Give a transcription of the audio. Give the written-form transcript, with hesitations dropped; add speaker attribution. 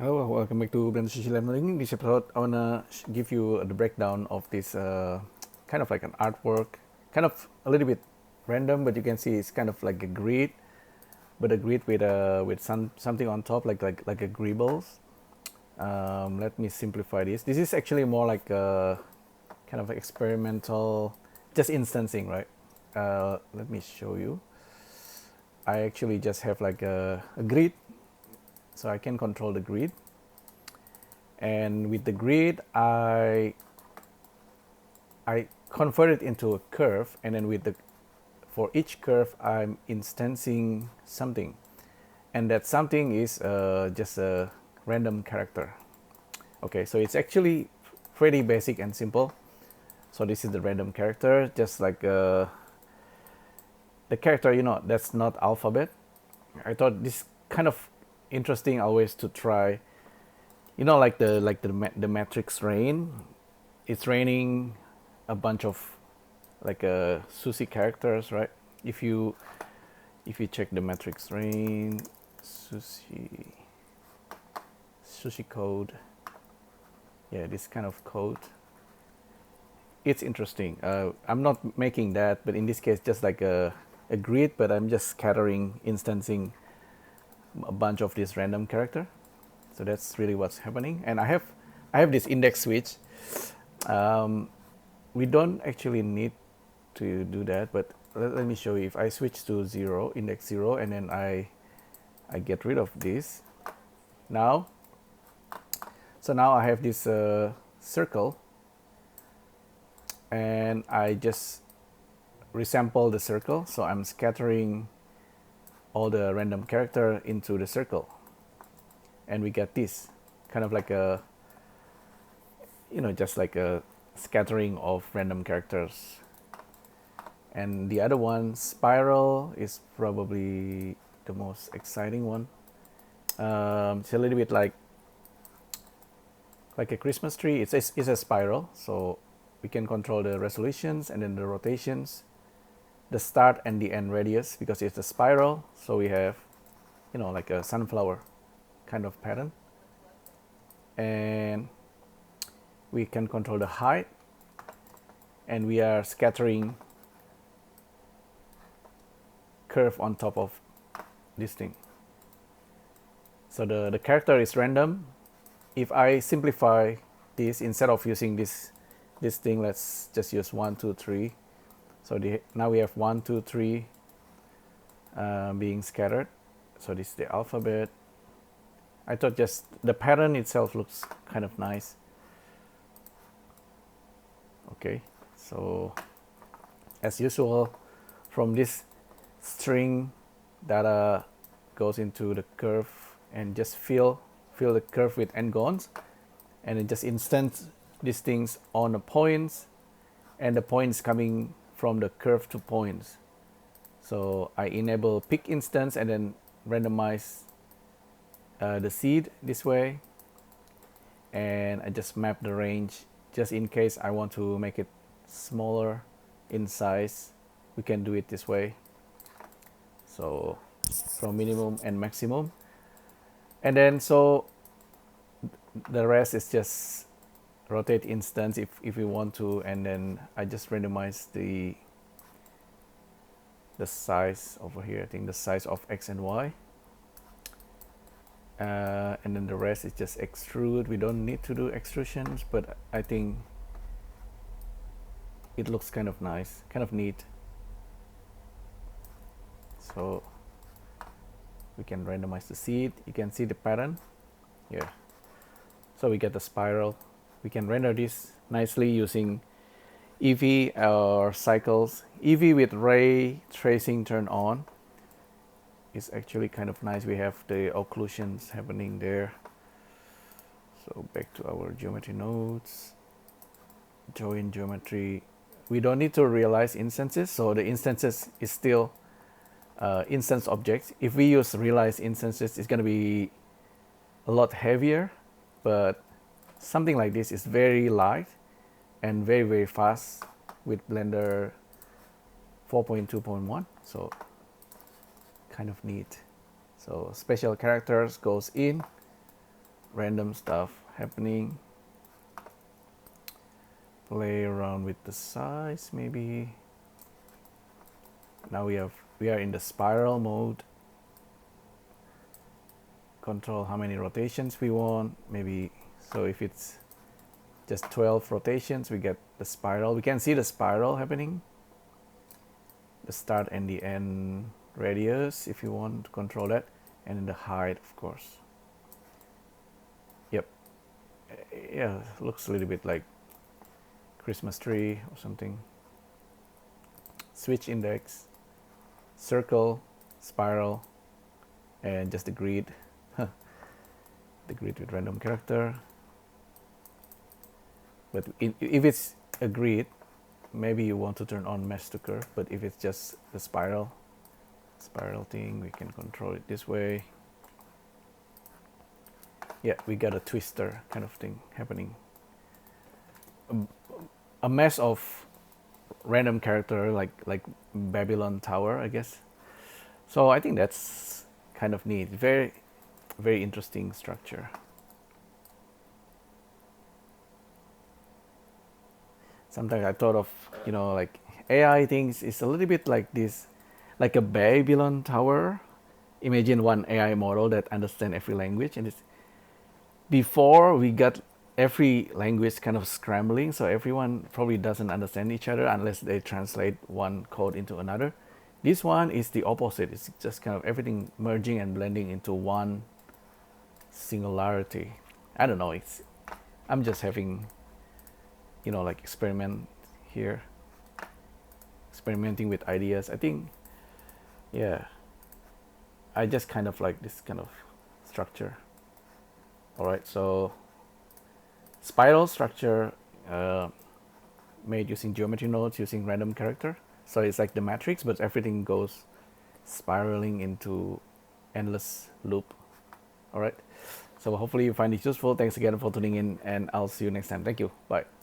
Speaker 1: Hello, welcome back to LIVENODING. This episode, I wanna give you the breakdown of this kind of like an artwork, kind of a little bit random, but you can see it's kind of like a grid, but a grid with something on top, like a gribbles. Let me simplify this. This is actually more like a kind of experimental, just instancing, right? Let me show you. I actually just have like a grid, so I can control the grid. And with the grid, I convert it into a curve, and then for each curve, I'm instancing something, and that something is just a random character. Okay, so it's actually pretty basic and simple. So this is the random character, just like the character, that's not alphabet. I thought this kind of interesting always to try, like the Matrix rain. It's raining a bunch of like sushi characters, right? If you check the Matrix rain sushi code, yeah, this kind of code, it's interesting. I'm not making that, but in this case, just like a grid, but I'm just scattering, instancing a bunch of this random character. So that's really what's happening. And I have this index switch. We don't actually need to do that, but let me show you. If I switch to 0, index 0, and then I get rid of this now. So now I have this circle, and I just resample the circle. So I'm scattering all the random character into the circle, and we get this kind of like a, just like a scattering of random characters. And the other one, spiral, is probably the most exciting one. It's a little bit like a Christmas tree. It's a spiral, so we can control the resolutions and then the rotations, the start and the end radius, because it's a spiral. So we have, like a sunflower kind of pattern, and we can control the height, and we are scattering curve on top of this thing. So the character is random. If I simplify this, instead of using this thing, let's just use 1, 2, 3. So now we have 1, 2, 3 being scattered. So this is the alphabet. I thought just the pattern itself looks kind of nice. Okay, so as usual, from this string, data goes into the curve and just fill the curve with n-gons, and it just instance these things on the points, and the points coming from the curve to points. So I enable pick instance and then randomize the seed this way, and I just map the range just in case I want to make it smaller in size. We can do it this way. So from minimum and maximum, and then so the rest is just rotate instance if we want to, and then I just randomize the size over here. I think the size of x and y, and then the rest is just extrude. We don't need to do extrusions, but I think it looks kind of nice, kind of neat. So we can randomize the seed. You can see the pattern here. So we get the spiral. We can render this nicely using Eevee or cycles. Eevee with ray tracing turned on is actually kind of nice. We have the occlusions happening there. So back to our geometry nodes. Join geometry. We don't need to realize instances, so the instances is still instance objects. If we use realize instances, it's going to be a lot heavier, but something like this is very light and very, very fast with Blender 4.2.1. So kind of neat. So special characters goes in, random stuff happening. Play around with the size maybe. Now we are in the spiral mode. Control how many rotations we want, maybe. So if it's just 12 rotations, we get the spiral. We can see the spiral happening, the start and the end radius if you want to control that, and then the height, of course. Yep. Yeah, looks a little bit like Christmas tree or something. Switch index, circle, spiral, and just the grid. The grid with random character. But if it's a grid, maybe you want to turn on mesh to curve. But if it's just the spiral thing, we can control it this way. Yeah, we got a twister kind of thing happening. A mess of random character like Babylon Tower, I guess. So I think that's kind of neat. Very, very interesting structure. Sometimes I thought of, like AI things is a little bit like this, like a Babylon Tower. Imagine one AI model that understands every language, and it's before we got every language kind of scrambling, so everyone probably doesn't understand each other unless they translate one code into another. This one is the opposite. It's just kind of everything merging and blending into one singularity. I don't know. I'm just having, like experiment here, experimenting with ideas. I think, yeah, I just kind of like this kind of structure. All right, so spiral structure made using geometry nodes using random character. So it's like the matrix, but everything goes spiraling into endless loop. All right, so hopefully you find this useful. Thanks again for tuning in, and I'll see you next time. Thank you. Bye.